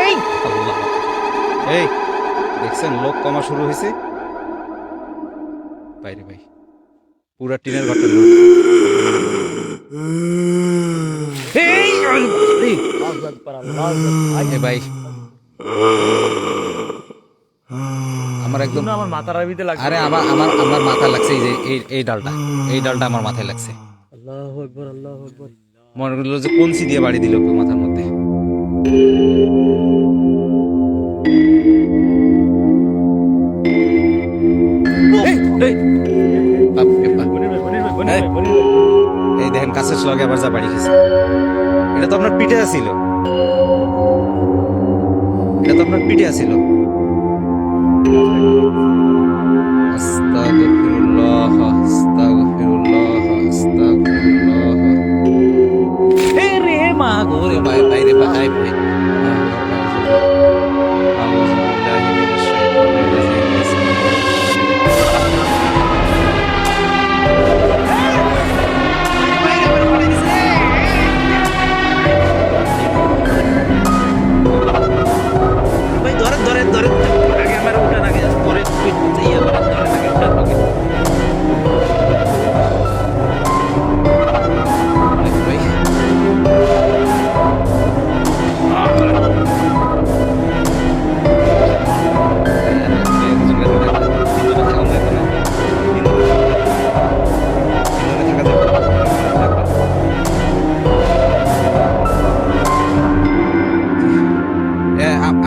এই আল্লাহ, এই দেখছেন লোক কমা শুরু হয়েছে। বাইরে ভাই, পুরা টিনের ঘরটা লোক। এই এই, আল্লাহু আকবার, আল্লাহু আকবার। ভাই এ ভাই আমার একদম, শুনে আমার মাথার আরবিতে লাগছে। আরে আমার আমার আমার মাথায় লাগছে, এই যে এই ডালটা, এই ডালটা আমার মাথায় লাগছে। আল্লাহু আকবার, আল্লাহু আকবার। মনে করলো যে কঞ্চি দিয়ে বাড়ি দিল কেউ মাথার মধ্যে। এই, এই, বাপরে বাপ। মনির ভাই, মনির ভাই, মনির এই, ভাই, মনির ভাই। এই দেখেন কাছের লগে আবার যা বাড়ি খেয়েছে। এটা তো আপনার পিঠে আছিল, এটা তো আপনার পিঠে আছিল। আস্তাগফিরুল্লাহ, আস্তাগফিরুল্লাহ, আস্তাগফিরুল্লাহ। এই রে মা গো রে ভাই, ভাই রে ভাই, ভাই। আউযু বিল্লাহি মিনাশ শাইতানির রাজিম। ভাই ধরেন ধরেন ধরেন, আগে আমার উঠান, আগে পরে ইয়ে ধরেন ধরেন, আগে উঠান আগে। ভাই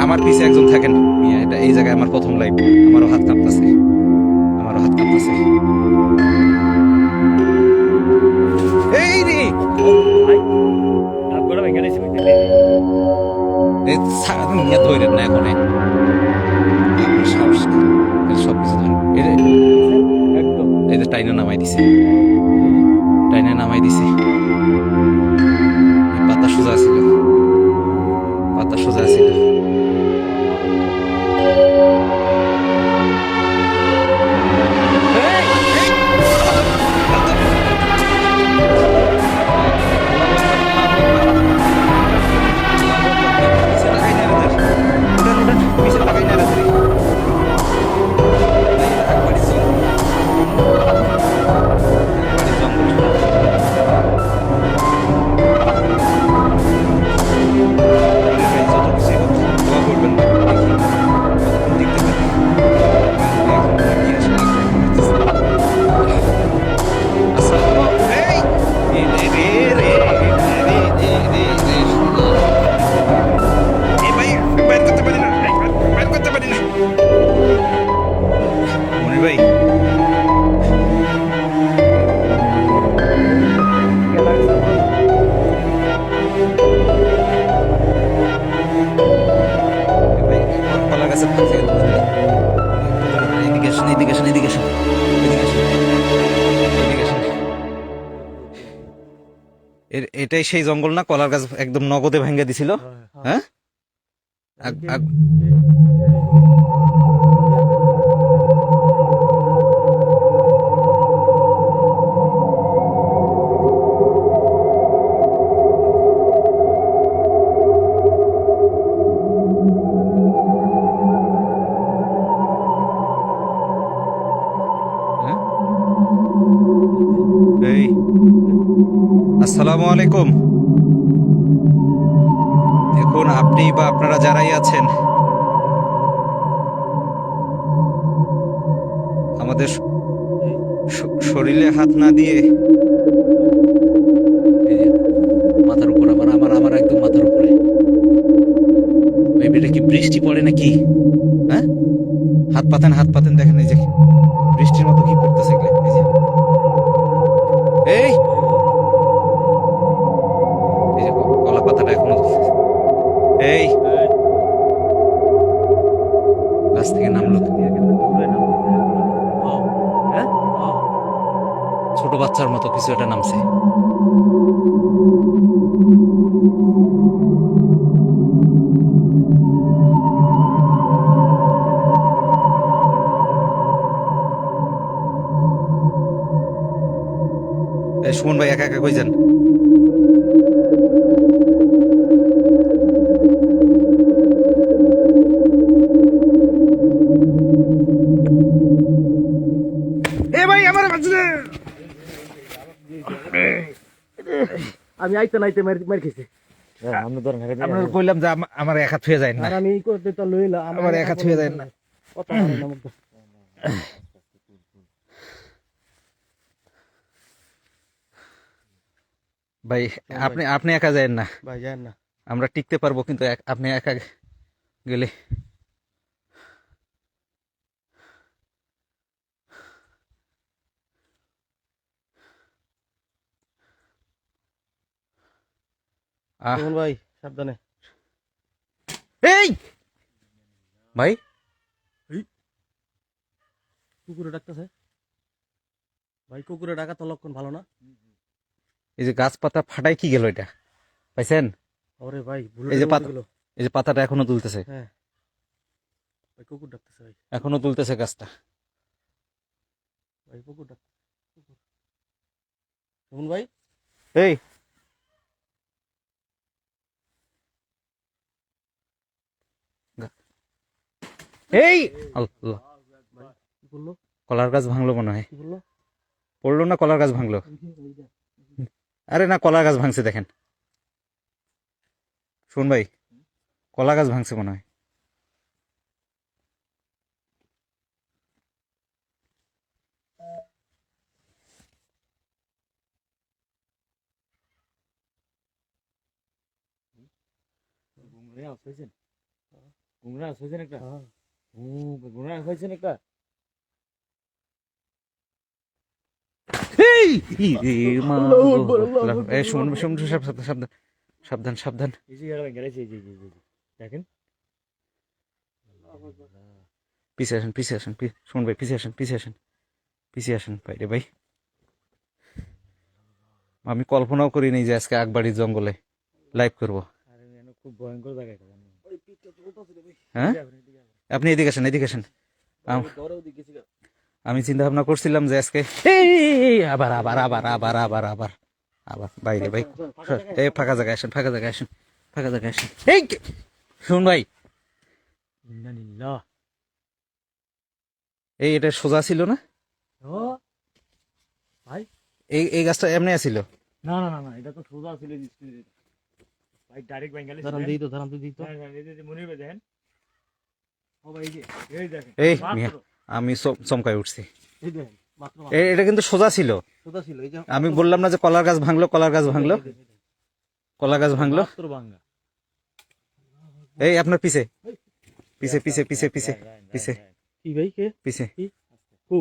আমার পিছে একজন থাকেন মিয়া, এটা এই জায়গায় আমার প্রথম লাইভ। আমারও হাত কাঁপতেছে, আমারও হাত কাঁপতেছে। এই রে, ভাই, ডাব গোড়া ভেঙে দিয়েছে বুঝতে পেরেছি। এই সারাদিন মিয়া ধরেন না এখন, আপনার সাহস সব কিছু ধরেন। একদম। এই যে টাইনা নামাই দিছে, টাইনা নামাই দিছে। পাতা সোজা ছিল, পাতা সোজা ছিল। ভাই কলা গাছের পাশে এদিকে আসেন, এদিকে আসেন, এদিকে আসেন, এদিকে আসেন, এদিকে আসেন। এটাই সেই জঙ্গল না কলার গাছ একদম নগদে ভেঙে দিছিল? হ্যাঁ, হ্যাঁ? এই আসসালামু আলাইকুম। দেখুন আপনি বা আপনারা যারাই আছেন, আমাদের শরীরে হাত না দিয়ে, এই যে মাথার উপর, আমার আমার আমার একদম মাথার উপরে। এটা কি বৃষ্টি পড়ে নাকি? হ্যাঁ, হাত পাতেন, হাত পাতেন, দেখেন এই যে বৃষ্টির মতো কি পড়তেছে এগুলো, এই যে এই এই যে কলা পাতাটা এখনো ঝুলতেছে। এই গাছ থেকে নামলো, হ্যাঁ? ছোট বাচ্চার মতো কিছু একটা নামছে। এই সুমন ভাই একা একা কই যান? আমি আইতে নাইতে মার খেয়েছি আমরা ধরেন আপনার কইলাম যে আমার এক হাত ছুঁয়ে যায় না আর আমি করতে তো লইলাম আমার এক হাত ছুঁয়ে যায় না কথা বলে না মুখ ভাই আপনি আপনি একা যায়েন না ভাই জান না আমরা টিকতে পারবো কিন্তু আপনি একা গেলে আহ সুমন ভাই সাবধানে এই ভাই কুকুরে ডাকতেছে ভাই কুকুরে ডাকা তো লক্ষণ ভালো না এই যে গাছপাতা ফাটাই কি গেল এটা পাইছেন ওরে ভাই এই যে পাতা এই যে পাতাটা এখনো তুলতেছে হ্যাঁ ভাই কুকুর ডাকতেছে ভাই এখনো তুলতেছে গাছটা ভাই কুকুর ডাকতেছে সুমন ভাই এই এই আল্লাহ কি বললো কলার গাছ ভাঙলো মনে হয় কি বললো পড়লো না কলার গাছ ভাঙলো আরে না কলার গাছ ভাঙছে দেখেন শুন ভাই কলা গাছ ভাঙছে মনে হয় গুমরা হয়েছেন একটা হ্যাঁ গুমরা হয়েছেন একটা সাবধান সাবধান সাবধান এই যে গেল গেছে এই যে দেখেন পিছিয়ে আসেন পিছিয়ে আসেন শুন ভাই পিছিয়ে আসেন পিছিয়ে আসেন পিছিয়ে আসেন বাইরে ভাই আমি কল্পনাও করিনি যে আজকে আকবাড়ির জঙ্গলে লাইভ করব আরে খুব ভয়ঙ্কর জায়গা এটা হ্যাঁ আপনি এদিকে আসেন এদিকে আসেন আমি চিন্তা ভাবনা করছিলাম যে আজকে আবার আবার আবার আবার আবার আবার আবার বাইরে ভাই এই ফাঁকা জায়গায় আসেন ফাঁকা জায়গায় আসেন ফাঁকা জায়গায় আসেন এই শুন ভাই ইন্নালিল্লাহ এই এটা সোজা ছিল না ও ভাই এই এই গাছটা এমনি আছিল না না না না এটা তো সোজা ছিল ভাই ডাইরেক্ট বেঙ্গালি দাঁড়ান দিই তো দাঁড়ান তো দিই তো মনির ভাই দেখেন ও ভাই এই দেখেন এই মিয়া, আমি চমকাই উঠছি এই দেখেন মাত্র এটা কিন্তু সোজা ছিল সোজা ছিল এই যে আমি বললাম না যে কলার গাছ ভাঙলো কলার গাছ ভাঙলো কলা গাছ ভাঙলো মাত্র বাঙ্গা এই আপনার পিছে পিছে পিছে পিছে পিছে পিছে কি ভাই কে পিছে কি কো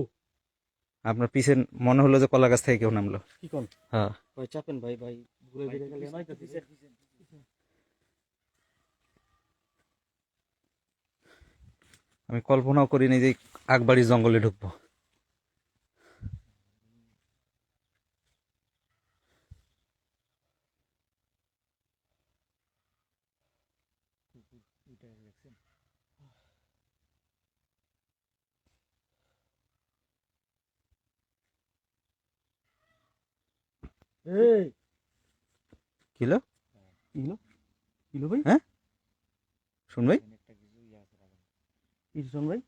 আপনার পিছে মনে হলো যে কলা গাছ থেকে কেউ নামলো কি কোন হ্যাঁ ভাই চাপেন ভাই ভাই ঘুরে ঘুরে গেলে নয় তো পিছে আমি কল্পনাও করিনি যে আকবাড়ি জঙ্গলে ঢুকবো এই কিলো কিলো কিলো ভাই হ্যাঁ শুন ভাই কি শুন ভাই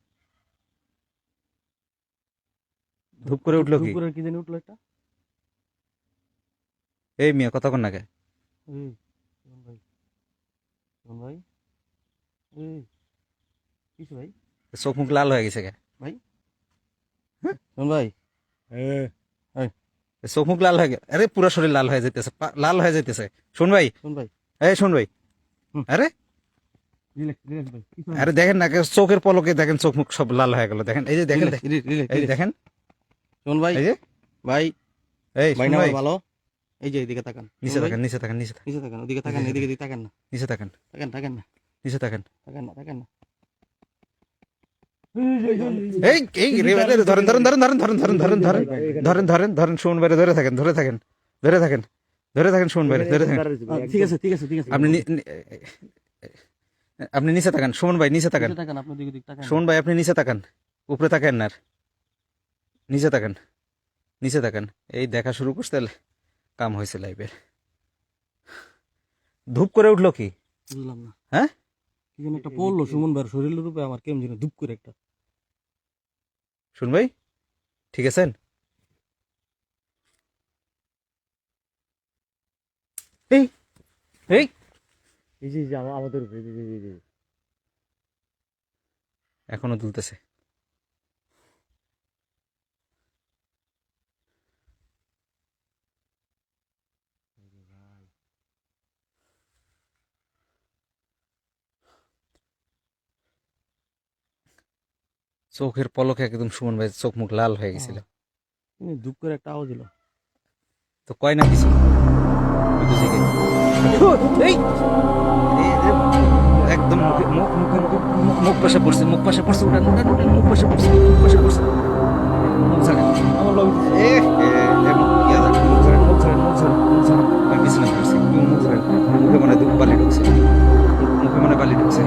ধূপ করে উঠলো কি দুপুরের কি জানি উঠলো একটা এই মিয়া কথা কন নাকি এই শুন ভাই শুন ভাই এই কিছু ভাই চোখ মুখ লাল হয়ে গেছে কে শুন ভাই চোখ মুখ লাল হয়ে গেছে আরে পুরো শরীর লাল হয়ে যাইতেছে লাল হয়ে যাইতেছে শুন ভাই শুন ভাই এই শুন ভাই আরে রিল্যাক্স রিল্যাক্স ভাই আরে দেখেন না চোখের পলকে দেখেন চোখ মুখ সব লাল হয়ে গেল দেখেন এই যে দেখেন এই যে দেখেন শুন ভাই এই যে ভাই এই ভাই শুন না ভাই ভালো এই যে এদিকে তাকান নিচে তাকান নিচে তাকান নিচে তাকান নিচে তাকান ওদিকে তাকান এদিকে দিকে তাকান না নিচে তাকান তাকান তাকান না নিচে তাকান তাকান না তাকান না এই এই ধরেন ধরেন ধরেন ধরেন ধরেন ধরেন ধরেন ধরেন ধরেন ধরেন ধরেন শুন বাইরে ধরে থাকেন ধরে থাকেন ধরে থাকেন ধরে থাকেন শুন বাইরে ধরে থাকেন ঠিক আছে ঠিক আছে ঠিক আছে আপনি আপনি নিচে তাকান সুমন ভাই নিচে তাকান নিচে তাকান আপনি দিকে দিকে তাকান সুমন ভাই আপনি নিচে তাকান উপরে তাকান না আর। নিচে তাকান নিচে তাকান এই দেখা শুরু করতে কাম হয়েছে লাইভের ধূপ করে উঠলো কি বুঝলাম না হ্যাঁ কি যেন একটা পড়লো সুমন ভাইয়ের শরীরের রূপে আমার কেমন যেন ধুপ করে একটা শুন ভাই ঠিক আছেন এই এই এই যে আমাদের উপরে, এই যে, এই যে। এখনো দুলতেছে। চোখের পলকে একদম সুমন ভাই চোখ মুখ লাল হয়ে গেছিল। ধূপ করে একটা আওয়াজ দিল। তো কয় না কিছু ওই তো জেগে। এই এ, এ, একদম মুখে মুখ মুখে মুখে মুখ পাশে পড়ছে, মুখ পাশে পড়ছে, উঠান উঠান উঠান, মুখ পাশে পড়ছে, মুখ পাশে পড়ছে, মুখ ছাড়েন। আমার লবি এ এ, এ, ইয়া দেখ, মুখ ছাড়েন, মুখ ছাড়েন, মুখ ছাড়েন, মুখ ছাড়েন। আমি বিছানা পড়ছি, মুখ ছাড়েন। মুখে মনে হয় বালি ঢুকছে, মুখে মনে হয় বালি ঢুকছে,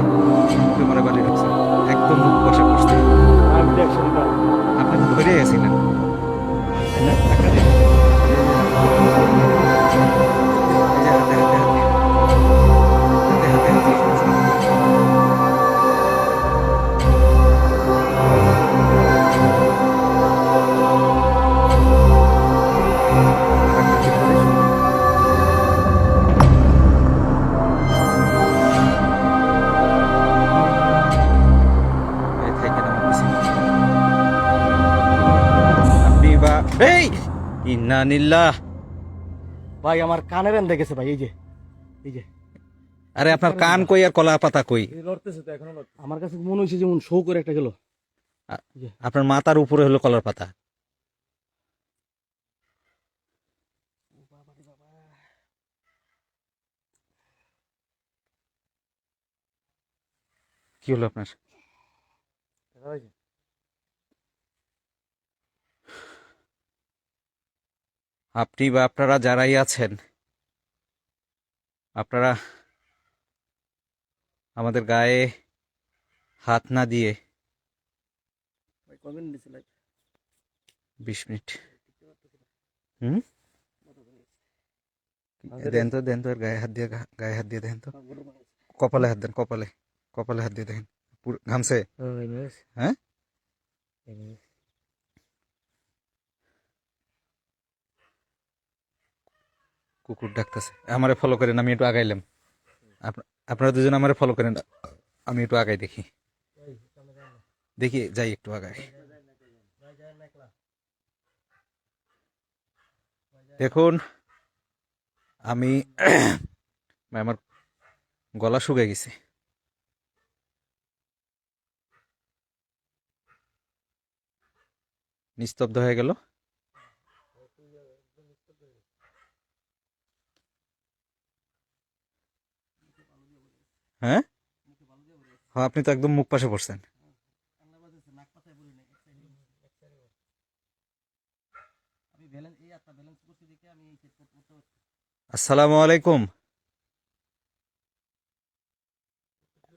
মুখে মনে হয় বালি ঢুকছে। একদম মুখ পাশে পড়ছে। আমি দেখছি না। আপনি তো ধরে গেছিলেন, তাই না? ধাক্কা দিয়ে। এই যে হাতে হাতে হাতে হাতে হাতে হাতে। এই থাইকেন আমার পিছনে। আপনি বা এই ইন্নানিল্লাহ। ভাই আমার কানের এন দেখেছে ভাই, এই যে, এই যে। আরে আপনার কান কই আর কলা পাতা কই? লড়তেছে তো এখনো লড়তেছে। আমার কাছে মনে হয়েছে যেমন শো করে একটা গেল। আপনার মাথার উপরে হলো কলার পাতা। কি হলো আপনার? আপনি বা আপনারা যারাই আছেন, আপনারা আমাদের গায়ে হাত না দিয়ে ভাই কবে নিয়েছে লাইট? 20 মিনিট। হুম, দেন তো দেন তো, এর গায়ে হাত দিয়ে, গায়ে হাত দিয়ে দেখেন তো। কপালে হাত দেন, কপালে, কপালে হাত দিয়ে দেখেন। পুরো ঘামছে? হ্যাঁ, কুকুর ডাকতেছে। আমারে ফলো করেন, আমি একটু আগাইলাম। আপনারা দুজন আমারে ফলো করেন, আমি একটু আগাই দেখি, দেখি যাই একটু আগাই। দেখুন আমি আমার গলা শুকিয়ে গেছে। নিস্তব্ধ হয়ে গেল। হ্যাঁ হ্যাঁ, আপনি তো একদম মুখ পাশে পড়ছেন। আসসালামু আলাইকুম।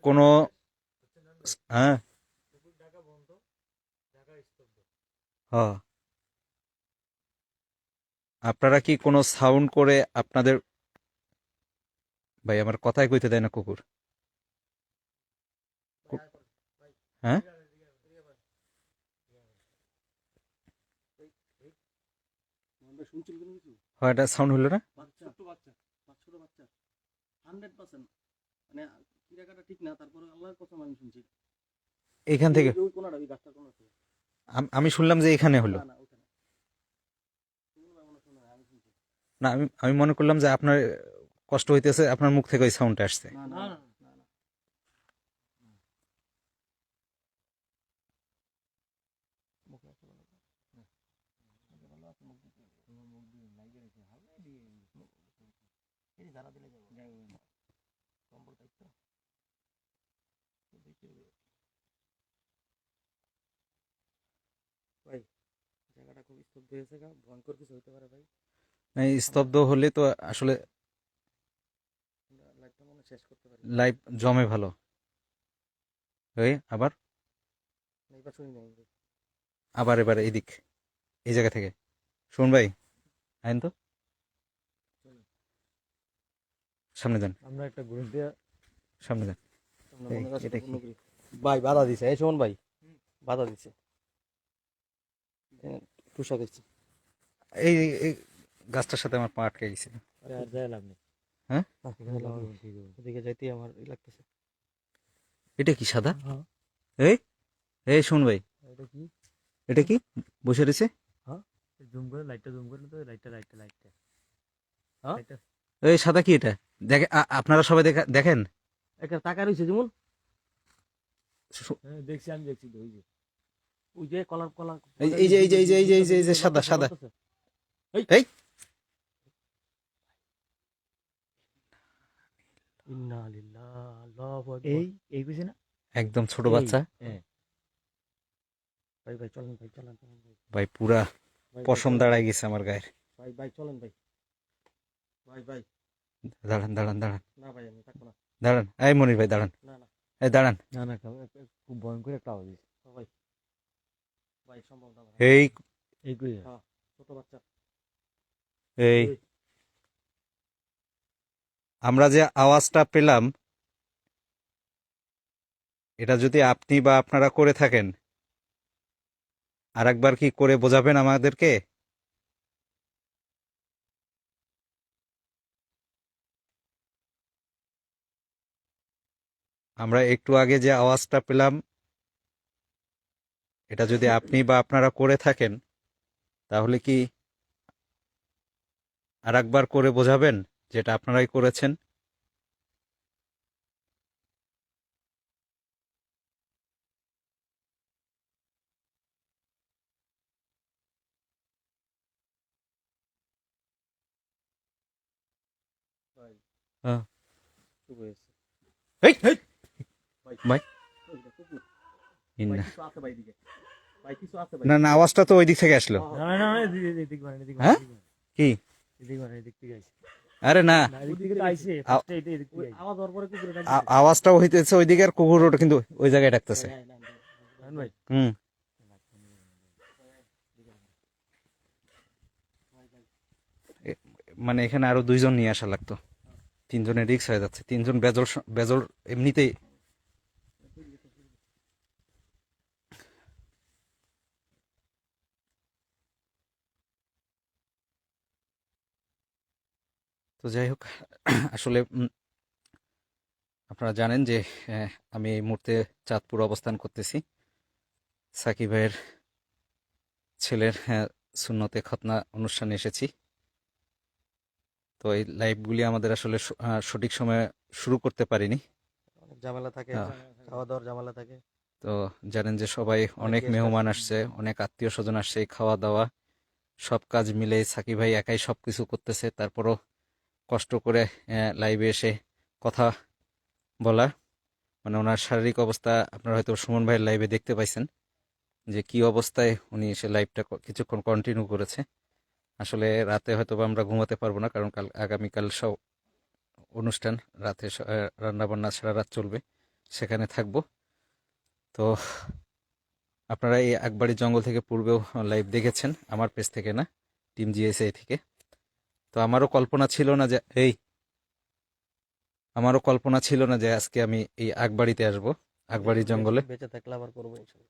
কোনো হ্যাঁ হ্যাঁ, আপনারা কি কোনো সাউন্ড করে আপনাদের, ভাই আমার কথাই কইতে দেয় না কুকুর। হ্যাঁ, হয় এটা সাউন্ড হলো না? ছোট্ট বাচ্চা, ছোট বাচ্চা 100% মানে কি জায়গাটা ঠিক না, তারপরে আল্লাহর কথা আমি শুনছি। এইখান থেকে ওই কোনাটা, ওই গাছটার কোনা থেকে। আমি শুনলাম যে এখানে হলো। না না ওখানে তুমি না মনে শোনো, আমি শুনছি। না, আমি আমি মনে করলাম যে আপনার কষ্ট হইতেছে, আপনার মুখ থেকে ওই সাউন্ডটা আসছে। না না না না না। মুখে আসতে বলো। মুখে বলো, আপনি মুখ দিতে হবে। তোমার মুখ দিয়ে লাগিয়ে রেখে হালকা দিয়ে এই যে ধারা দিলে যাবো। কম্বল দায়িত্ব দেখতে হবে। ভাই জায়গাটা খুব স্তব্ধ হয়েছে, ভয়ঙ্কর কিছু হতে পারে ভাই। এই স্তব্ধ হলে তো আসলে লাইটটা মনে হয় শেষ করতে পারি। লাইভ জমে ভালো। এই আবার এবার শুনি নাই ভাই। আবার এবার এদিক, এই জায়গা থেকে শুন ভাই, আইন তো সামনে যান, আমরা একটা ঘুরে দিয়ে সামনে যান। এই, এটা কি? ভাই বাধা দিছে, এই শোন ভাই বাধা দিছে, তুষা দিচ্ছে। এই এই গাছটার সাথে আমার পা আটকে গেছিল। আরে আর যায় লাভ নেই। হ্যাঁ? না, এখানে লাগাবো। ওদিকে যাইতে আমার ই লাগতেছে। এটা কি সাদা? হ্যাঁ। এই এই শোন ভাই, এটা কি? এটা কি বসে রয়েছে? জুম করে লাইটটা জুম করে তো লাইটটা হ্যাঁ? এই সাদা কি এটা? দেখে আপনারা সবাই দেখেন। একটা টাকা রয়েছে যেমন হ্যাঁ দেখছি আমি দেখছি তো, ওই যে ওই যে কলার কলার এই যে সাদা সাদা। এই ইন্না লিল্লাহ আল্লাহু এই আকবার। এই কইছে না। একদম ছোট এই, বাচ্চা হ্যাঁ ভাই ভাই চলেন ভাই চলেন ভাই। ভাই, পুরা ভাই, পশম চলেন। দাঁড়ায় গেছে আমার গায়ের। ভাই ভাই চলেন ভাই। ভাই ভাই দাঁড়ান দাঁড়ান দাঁড়ান না ভাই আমি থাকবো না। দাঁড়ান, এই মনির ভাই দাঁড়ান, না না এই দাঁড়ান। না না খুব ভয়ঙ্কর একটা আওয়াজ হয়েছে। ভাই ভাই সম্ভব না ভাই। এই এই কইছে ছোট বাচ্চা। এই আমরা যে আওয়াজটা পেলাম, এটা যদি আপনি বা আপনারা করে থাকেন, আরেকবার কি করে বোঝাবেন আমাদেরকে? আমরা একটু আগে যে আওয়াজটা পেলাম, এটা যদি আপনি বা আপনারা করে থাকেন, তাহলে কি আরেকবার করে বোঝাবেন যেটা আপনারাই করেছেন? ভাই হ্যাঁ। শুভ হয়েছে। এই ভাই ভাই, ওইটা কুকুর। ভাই ইন্না। কিছু আছে ভাই দিকে। ভাই কিছু আছে ভাই। না না, আওয়াজটা তো ওই দিক থেকে আসলো। না না না এদিক মানে এদিক হ্যাঁ? কি? এদিক মানে এদিক থেকে আইছে। আরে না, না এদিক থেকে তো আইছে, আ- ফার্স্টে এটা এদিক থেকে ওই আইছে। আওয়াজ হওয়ার পরে কুকুরে আওয়াজটা হইতেছে ওই দিকে, আর কুকুর ওটা কিন্তু ওই জায়গায় ডাকতেছে। জানেন ভাই হুম। মানে এখানে আরো 2 জন নিয়ে আসা লাগতো, 3 জনের রিক্স হয়ে যাচ্ছে, 3 জন বেজল বেজল এমনিতেই। তো যাই হোক, আসলে আপনারা জানেন যে আমি এই মুহূর্তে চাঁদপুর অবস্থান করতেছি। সাকিব ভাইয়ের ছেলের সুন্নতে খতনা অনুষ্ঠানে এসেছি। তো এই লাইভগুলি আমাদের আসলে সঠিক সময়ে শুরু করতে পারিনি। অনেক ঝামেলা থাকে, আহ, খাওয়া দাওয়ার ঝামেলা থাকে। তো জানেন যে সবাই অনেক guest মেহমান আসে। আসছে, অনেক আত্মীয় স্বজন আসছে, এই খাওয়া দাওয়া সব কাজ মিলে সাকিব ভাই একাই সব কিছু করতেছে। তারপরও কষ্ট করে লাইভে এসে কথা বলা, মানে ওনার শারীরিক অবস্থা আপনারা হয়তো সুমন ভাইয়ের লাইভে দেখতে পাইছেন যে কি অবস্থায় উনি এসে লাইভটা কিছুক্ষণ কন্টিনিউ করেছে। আসলে রাতে হয়তো বা আমরা ঘুমাতে পারবো না, কারণ আগামীকাল সব অনুষ্ঠান, রাতে রান্না বান্না সারা রাত চলবে, সেখানে থাকবো। তো আপনারা এই আকবাড়ি জঙ্গল থেকে পূর্বেও লাইভ দেখেছেন, আমার পেজ থেকে না, টিম জিএসএ থেকে। তো আমারও কল্পনা ছিল না যে আজকে আমি এই আকবাড়িতে আসবো, আকবাড়ি জঙ্গলে। বেঁচে থাকলে আবার করবো ইনশাল্লাহ।